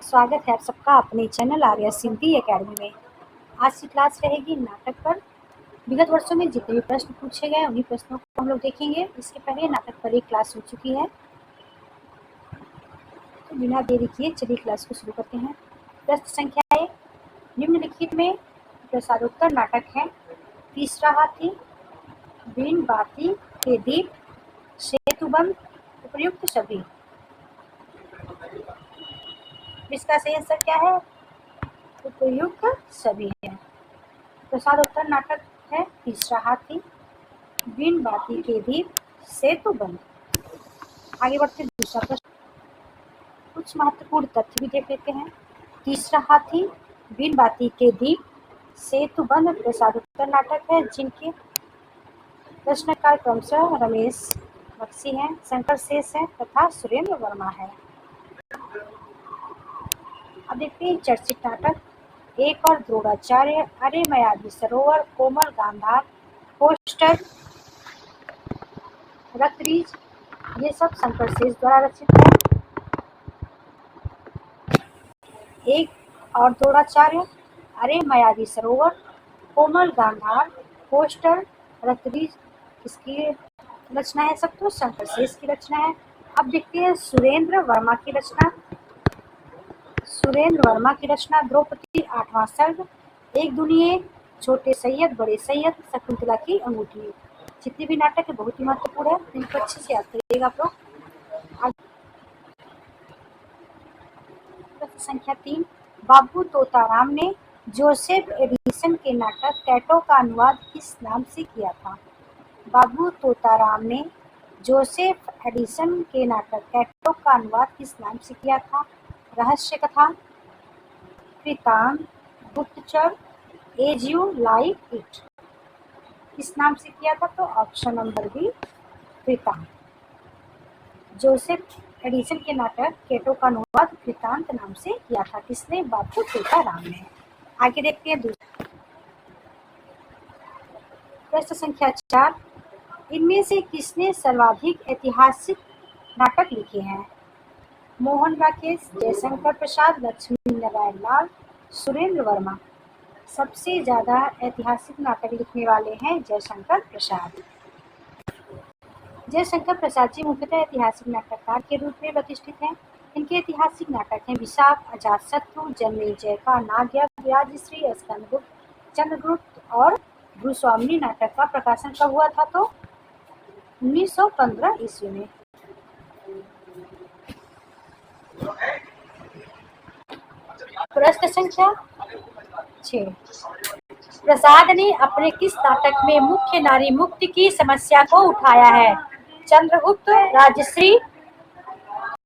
स्वागत है आप सबका अपने चैनल आर्या सिंधी एकेडमी में। आज की क्लास रहेगी नाटक पर। विगत वर्षों में जितने भी प्रश्न पूछे गए उन्हीं प्रश्नों को हम लोग देखेंगे। इसके पहले नाटक पर एक क्लास हो चुकी है, तो बिना देरी किए चलिए क्लास को शुरू करते हैं। प्रश्न संख्या 1, निम्नलिखित में प्रसादोत्तर नाटक है। तीसरा हाथी, बीन बाती के दीप, सेतुबंध, उपयुक्त सभी। इसका सही आंसर क्या है? उपयुक्त सभी है। प्रसादोत्तर नाटक है तीसरा हाथी, बीन बाती के दीप, सेतुबंध। आगे बढ़ते दूसरा प्रश्न, कुछ महत्वपूर्ण तथ्य भी देख लेते हैं। तीसरा हाथी, बीन बाती के दीप, सेतुबंध प्रसादोत्तर नाटक है जिनके रचनाकार क्रमशः रमेश बख्शी हैं, शंकर शेष है तथा सुरेंद्र वर्मा है। अब देखते हैं चर्चित नाटक। एक और द्रोणाचार्य, अरे मायावी सरोवर, कोमल गांधार, पोस्टर, रक्तरीज, ये सब शंकर शेष द्वारा रचित है। एक और द्रोणाचार्य, अरे मायावी सरोवर, कोमल गांधार, पोस्टर, रक्तरीज, इसकी रचना है सब तो शंकर शेष की रचना है। अब देखते हैं सुरेंद्र वर्मा की रचना। सुरेंद्र वर्मा की रचना द्रौपदी, आठवां सर्ग, एक दुनिये, छोटे सैयद, बड़े सैयद, शकुंतला की अंगूठी। जितने भी नाटक है बहुत ही महत्वपूर्ण है, इनको अच्छे से याद करिएगा आप लोग। प्रश्न संख्या 3, बाबू तोताराम ने जोसेफ एडिसन के नाटक कैटो का अनुवाद किस नाम से किया था? बाबू तोताराम ने जोसेफ एडिसन के नाटक कैटो का अनुवाद किस नाम से किया था? रहस्य कथा, कृतांत, गुप्तचर, एज यू लाइक इट। किस नाम से किया था? तो ऑप्शन नंबर बी, कृतांत। जोसेफ एडिसन के नाटक कैटो का अनुवाद कृतांत नाम से किया था। किसने? बाबू तोताराम ने। आगे देखते हैं दूसरा प्रश्न संख्या 4, इनमें से किसने सर्वाधिक ऐतिहासिक नाटक लिखे हैं? मोहन राकेश, जयशंकर प्रसाद, लक्ष्मी नारायण लाल, सुरेंद्र वर्मा। सबसे ज्यादा ऐतिहासिक नाटक लिखने वाले हैं जयशंकर प्रसाद। जयशंकर प्रसाद जी मुख्यतः ऐतिहासिक नाटककार के रूप में प्रतिष्ठित हैं। इनके ऐतिहासिक नाटक हैं विशाख, अजातशत्रु, जन्मेजय का नागयज्ञ, राजश्री, स्कंदगुप्त, चंद्रगुप्त और भूस्वामिनी। नाटक का प्रकाशन कब हुआ था? तो 1915 ईस्वी में। प्रश्न संख्या 6, प्रसाद ने अपने किस नाटक में मुख्य नारी मुक्ति की समस्या को उठाया है? चंद्रगुप्त, राजश्री,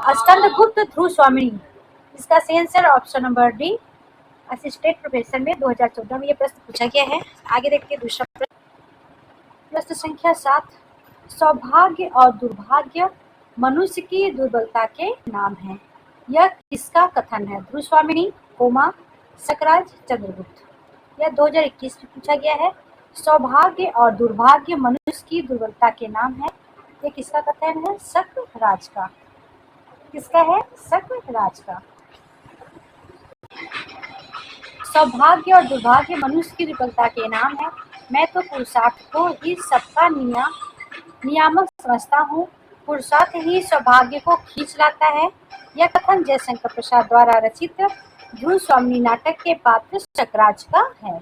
स्कंदगुप्त, ध्रुवस्वामिनी। इसका सही answer option number D, assistant professor में 2014 में यह प्रश्न पूछा गया है। आगे देखते हैं दूसरा प्रश्न। प्रश्न संख्या 7, सौभाग्य और दुर्भाग्य मनुष्य की दुर्बलता के नाम हैं। यह किसका कथन है? ध्रुवस्वामिनी, कोमा, सकराज, चंद्रगुप्त। यह 2021 में पूछा गया है। सौभाग्य और दुर्भाग्य मनुष्य की दुर्बलता के नाम है। ये किसका कथन है? सकराज का। किसका है? सकराज का। सौभाग्य और दुर्भाग्य मनुष्य की दुर्बलता के नाम है। मैं तो पुरुषार्थ को ही सबका नियामक समझता हूँ। पुरुषार्थ ही सौभाग्य को खींच लाता है। यह कथन जयशंकर प्रसाद द्वारा रचित ध्रुवस्वामिनी नाटक के पात्र सकराज का है।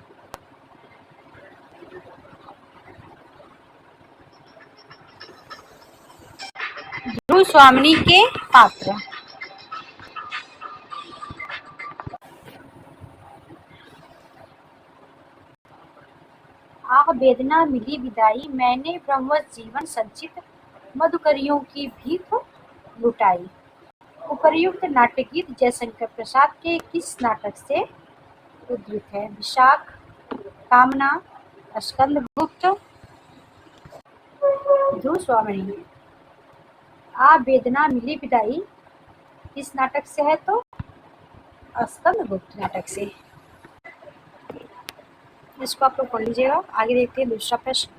ध्रुवस्वामिनी के पात्र। आह वेदना मिली विदाई, मैंने ब्रह्मवत जीवन संचित, मधुकरियों की भीख लुटाई। उपर्युक्त नाट्य गीत जयशंकर प्रसाद के किस नाटक से उद्धृत है? विशाख, कामना, स्कंदगुप्त, ध्रुवस्वामिनी। आ वेदना मिली विदाई किस नाटक से है? तो स्कंदगुप्त नाटक से। इसको आप लोग पढ़ लीजिएगा। आगे देखते हैं दूसरा प्रश्न।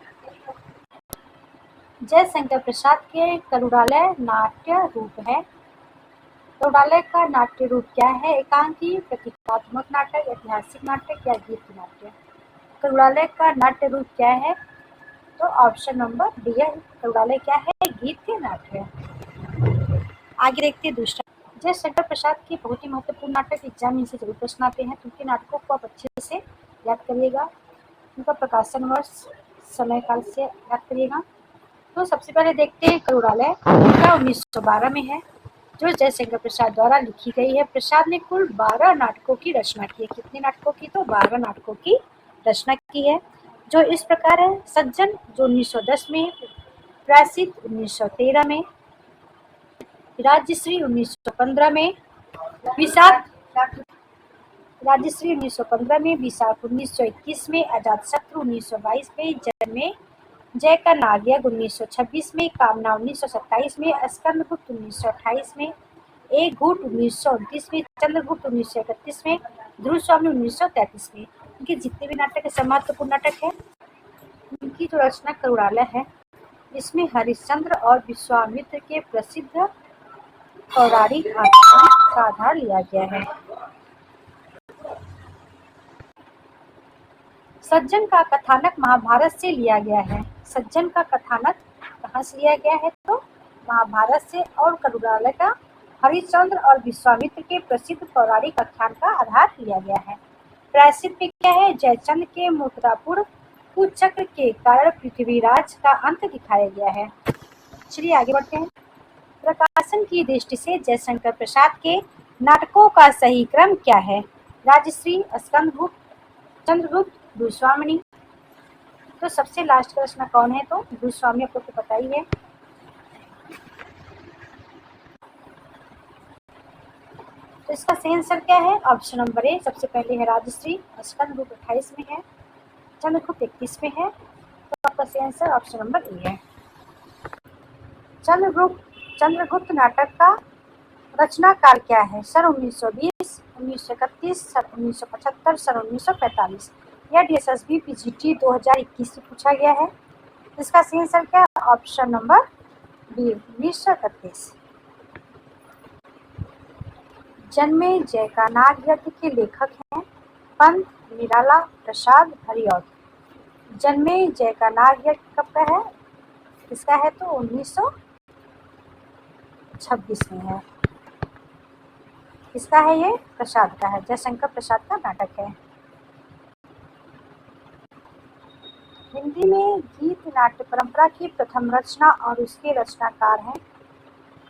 जयशंकर प्रसाद के करुणालय नाट्य रूप है करुणालय का नाट्य रूप क्या है? एकांकी, प्रतीकात्मक नाटक, ऐतिहासिक नाटक या गीत नाट्य? करुणालय का नाट्य रूप क्या है? तो ऑप्शन नंबर डी है, करुणालय क्या है? गीत नाट्य। आगे देखते हैं दूसरा। जयशंकर प्रसाद के बहुत ही महत्वपूर्ण नाटक एग्जाम में से जरूर प्रश्न आते हैं, तो उनके नाटकों को आप अच्छे से याद करिएगा, उनका प्रकाशन वर्ष, समय काल से याद करिएगा। तो सबसे पहले देखते हैं करुणालय, का 1912 में है, जो जयशंकर प्रसाद द्वारा लिखी गई है। प्रसाद ने कुल 12 नाटकों की रचना की है। कितने नाटकों की? तो 12 नाटकों की रचना की है, जो इस प्रकार है। सज्जन, जो 1910 में, प्रायश्चित 1913 में, राज्यश्री 1915 में, विशाख राज्यश्री 1915 में, विशाख 1921 में, अजातशत्रु 1922 में, जय का नागयज्ञ 1926 में, कामना 1927 में, स्कंदगुप्त 1928 में, एक घूट 1929 में, चंद्रगुप्त 1931 में, ध्रुव स्वामी 1933 में। इनके जितने भी नाटक है सब महत्वपूर्ण नाटक है। इनकी जो रचना करुणालय है, इसमें हरिश्चंद्र और विश्वामित्र के प्रसिद्ध पौराणिक आख्यान का आधार लिया गया है। सज्जन का कथानक महाभारत से लिया गया है। सज्जन का कथानक कहाँ से लिया गया है? तो महाभारत से। और करुणालय का हरिश्चंद्र और विश्वामित्र के प्रसिद्ध पौराणिक आख्यान का आधार लिया गया है। प्रायश्चित में क्या है? जयचंद के मुद्रापुर कुचक्र के कारण पृथ्वीराज का अंत दिखाया गया है। चलिए आगे बढ़ते हैं। प्रकाशन की दृष्टि से जयशंकर प्रसाद के नाटकों का सही क्रम क्या है? राजश्री, स्कंदगुप्त, चंद्रगुप्त, भूस्वामिनी। तो सबसे लास्ट का रचना कौन है? तो भूस्वामी, आपको तो पता ही है। तो इसका सही आंसर क्या है? ऑप्शन नंबर ए। सबसे पहले है राजश्री, स्कंदगुप्त 28 में है, चंद्रगुप्त 31 में है। तो आपका सही आंसर ऑप्शन नंबर ए है। चंद्रगुप्त नाटक का रचनाकाल क्या है? सन 1920, 1931, सन 1975, सन 1945। यह DSSB PGT 2021 से पूछा गया है। इसका सही आंसर क्या है? Option number B, 1931। जन्मेजय का नागयज्ञ के लेखक हैं पंत, निराला, प्रसाद, हरिऔध। जन्मेजय का नागयज्ञ कब का है? इसका है तो 1926 में है। इसका है, ये प्रसाद का है, जयशंकर प्रसाद का नाटक है। हिंदी में गीत नाट्य परंपरा की प्रथम रचना और उसके रचनाकार हैं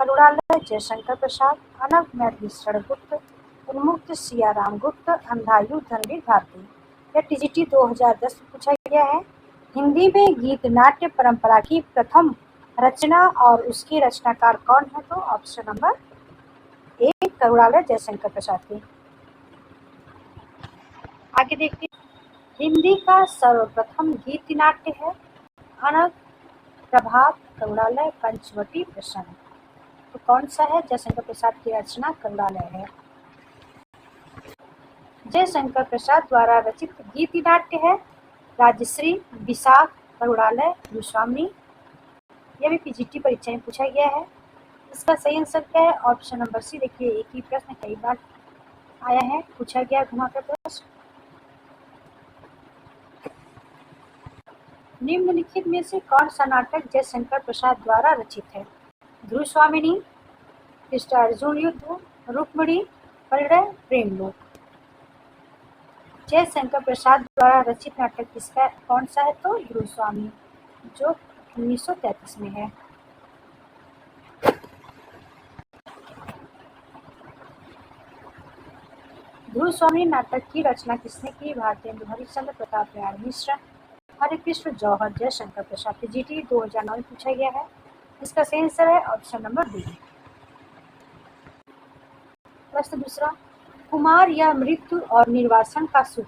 करुणालय जयशंकर प्रसाद, अनग मैथिलीशरण गुप्त, उन्मुक्त सियाराम गुप्त, अंधायु धनवीर भारती। यह TGT 2010 में पूछा गया है। हिंदी में गीत नाट्य परंपरा की प्रथम रचना और उसके रचनाकार कौन है? तो ऑप्शन नंबर ए, करुणालय जयशंकर प्रसाद की। आगे देखते हैं। हिंदी का सर्वप्रथम गीत नाट्य है अनग, प्रभात, करुणालय, पंचवटी, प्रसन्न। तो कौन सा है? जयशंकर प्रसाद की रचना करुणालय है। जयशंकर प्रसाद द्वारा रचित गीत नाट्य है राजश्री, विशाख, करुणालय, भूस्वामिनी। यह भी PGT परीक्षा में पूछा गया है। इसका सही आंसर क्या है? Option number C. देखिए, एक ही प्रश्न कई बार आया है, पूछा गया घुमाकर प्रश्न। निम्नलिखित में से कौन सा नाटक जयशंकर प्रसाद द्वारा रचित है? ध्रुव स्वामिनी, कृष्ण अर्जुन युद्ध, रुक्मिणी, परिणय, प्रेमलोक। जयशंकर प्रसाद द्वारा रचित नाटक किसका कौन सा है? तो ध्रुव स्वामी, जो 1933 में है। ध्रुव स्वामी नाटक की रचना किसने की? भारतेंदु हरिश्चंद्र, प्रताप नारायण मिश्र, हरिकृष्ण जौहर, जयशंकर प्रसाद। PGT 2009 में पूछा गया है। इसका सही आंसर है ऑप्शन नंबर बी। प्रश्न दूसरा। कुमार या मृत्यु और निर्वासन का सुख,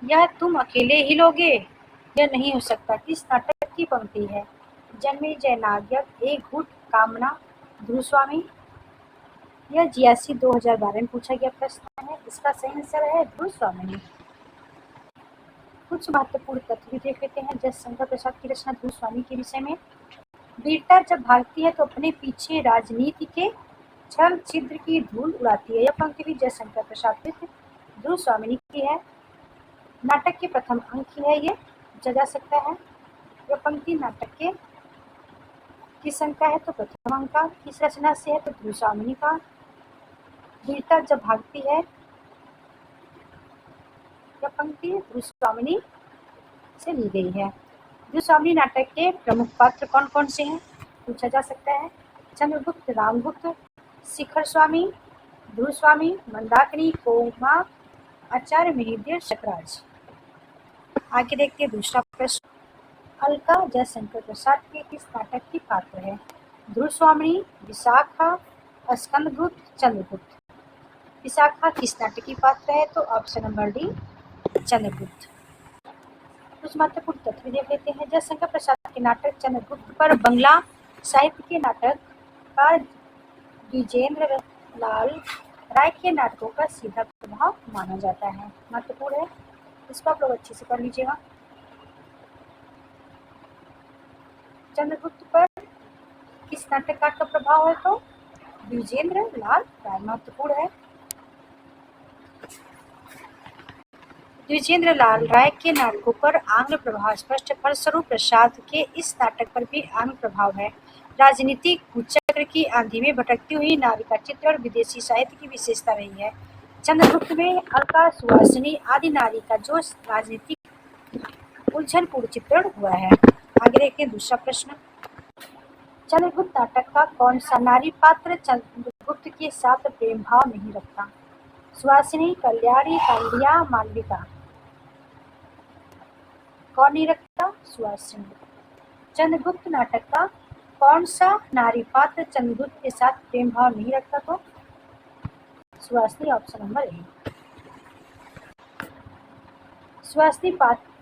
यह तुम अकेले ही लोगे, यह नहीं हो सकता, किस नाटक की पंक्ति है? जन्मेजय नागयज्ञ, एक घूट, कामना, ध्रुव स्वामी। यह GSC 2012 में पूछा गया प्रश्न है। इसका सही आंसर है ध्रुव स्वामी। कुछ महत्वपूर्ण तथ्य भी देख लेते हैं जयशंकर प्रसाद की रचना ध्रुव स्वामी के विषय में। वीरता जब भागती है तो अपने पीछे राजनीति के छल छिद्र की धूल उड़ाती है। यह पंक्ति भी जयशंकर प्रसाद ध्रुव स्वामिनी की है। नाटक के प्रथम अंक की है, ये पूछा जा सकता है। यह पंक्ति नाटक के किस अंक का है तो प्रथम अंक का। किस रचना से है तो ध्रुव स्वामिनी का। वीरता जब भागती है, यह पंक्ति ध्रुव स्वामिनी से ली गई है। ध्रुव स्वामिनी नाटक के प्रमुख पात्र कौन कौन से हैं पूछा जा सकता है। चंद्रगुप्त, रामगुप्त, शिखर स्वामी, ध्रुव स्वामी, मंदाकिनी, कोमा, आचार्य मिहिरदेव, शकराज। आगे देखते हैं दूसरा प्रश्न। अलका जयशंकर प्रसाद के किस नाटक की पात्र है? ध्रुव स्वामिनी, विशाखा, स्कंदगुप्त, चंद्रगुप्त। विशाखा किस नाटक की पात्र है तो ऑप्शन नंबर डी चंद्रगुप्त। कुछ महत्वपूर्ण तथ्य देख लेते हैं। जयशंकर प्रसाद के नाटक चंद्रगुप्त पर बंगला साहित्य के नाटककार द्विजेंद्र लाल राय के नाटकों का सीधा प्रभाव माना जाता है। महत्वपूर्ण है, इसको आप लोग अच्छे से पढ़ लीजिएगा। चंद्रगुप्त पर किस नाटककार का प्रभाव है तो द्विजेंद्र लाल राय। महत्वपूर्ण है, द्विजेंद्र लाल राय के नाटकों पर आंग्ल प्रभाव स्पष्ट। फलस्वरूप प्रसाद के इस नाटक पर भी आंग्ल प्रभाव है। राजनीतिक कुचक्र की आंधी में भटकती हुई नारी का चित्र और विदेशी साहित्य की विशेषता रही है। चंद्रगुप्त में अलका, सुहासिनी आदि नारी का जो राजनीतिक उलझनपूर्ण चित्रण हुआ है। आगे देखते हैं दूसरा प्रश्न। चंद्रगुप्त नाटक का कौन सा नारी पात्र चंद्रगुप्त के साथ प्रेम भाव नहीं रखता? सुहासिनी, कल्याणी, कालिया, मालविका। कौन नहीं रखता? सुहासिनी। चंद्रगुप्त नाटक का कौन सा नारी पात्र चंद्रगुप्त के साथ प्रेम भाव नहीं रखता तो Suhasini. Option number A. Suhasini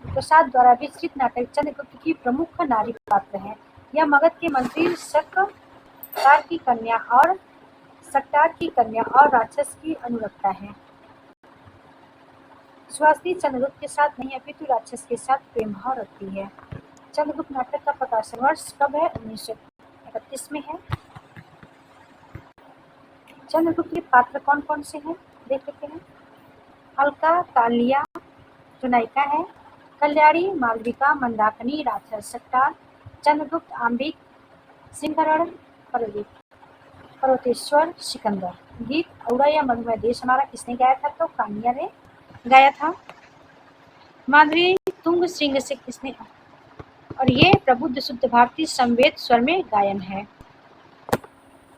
Prasad द्वारा विस्तृत नाटक चंद्रगुप्त की प्रमुख नारी पात्र है। यह मगध के मंत्री सकतार की कन्या और राक्षस की अनुरक्ता है। सुहासिनी चंद्रगुप्त के साथ नहीं अपितु राक्षस के साथ प्रेम भाव रखती है। चंद्रगुप्त नाटक का प्रकाशन वर्ष कब है? 1931 में है। चंद्रगुप्त के पात्र कौन कौन से हैं देख लेते हैं। अलका, कालिया जो नायिका है, कल्याणी, मालविका, मंदाकिनी, राक्षस सकटार, चंद्रगुप्त, आंबिक, सिंहरण, पर्वतेश्वर, सिकंदर। गीत औरा या मधुमय देश हमारा किसने गाया था तो कानिया ने गाया था। माधुरी तुंग सिंह से किसने, और ये प्रबुद्ध शुद्ध भारतीय संवेद स्वर में गायन है।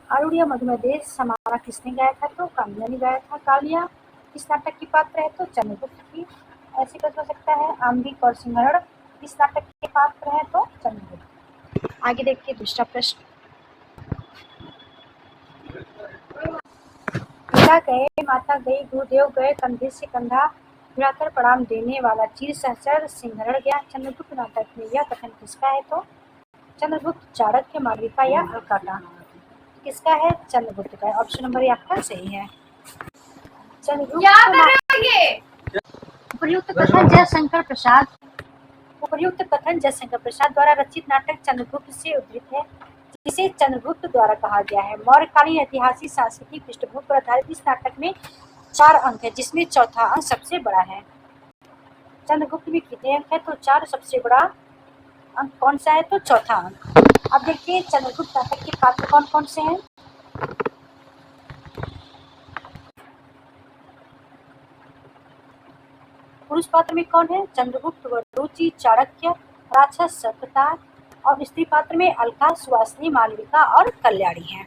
आरूढ़ मधुमय देश हमारा किसने गाया था तो कालिया ने गाया था। कालिया किस नाटक की पात्र है तो चंद्रगुप्त की। ऐसे प्रश्न हो सकता है। आंबिक और सिंहरण किस नाटक के पात्र है तो चंद्रगुप्त। आगे देखिए दूसरा प्रश्न। पिता गए, माता गई, गुरुदेव गए, कंधे से कंधा मिलाकर प्रणाम देने वाला चीर सहचर सिंहरण गया। चंद्रगुप्त नाटक में यह कथन किसका है तो चंद्रगुप्त, चाणक्य, मालविका या अलका का। किसका है? चंद्रगुप्त का। ऑप्शन नंबर ए आपका सही है। उपर्युक्त कथन जयशंकर प्रसाद द्वारा रचित नाटक चंद्रगुप्त से उद्धृत है, जिसे चंद्रगुप्त द्वारा कहा गया है। मौर्यकालीन ऐतिहासिक सांस्कृतिक पृष्ठभूमि पर आधारित इस नाटक में 4 अंक है, जिसमें चौथा अंक सबसे बड़ा है। चंद्रगुप्त में कितने अंक है तो 4। सबसे बड़ा अंक कौन सा है तो चौथा अंक। अब देखिए चंद्रगुप्त नाटक के पात्र कौन कौन से हैं। पुरुष पात्र में कौन है? चंद्रगुप्त, वरुचि, चाणक्य, राक्षस सकतार। और स्त्री पात्र में अलका, सुहासिनी, मालविका और कल्याणी है।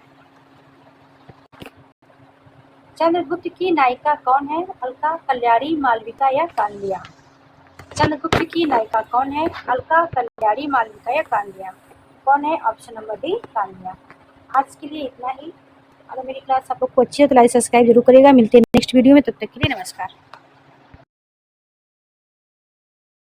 चंद्रगुप्त की नायिका कौन है? अलका, कल्याणी, मालविका या कालिया। चंद्रगुप्त की नायिका कौन है? अलका, कल्याणी, मालविका या कालिया। कौन है? Option number D Kalia. आज के लिए इतना ही। अगर मेरी क्लास आप लोग को अच्छी है तो लाइक सब्सक्राइब जरूर करेगा। मिलते हैं नेक्स्ट वीडियो में, तब तक के लिए नमस्कार।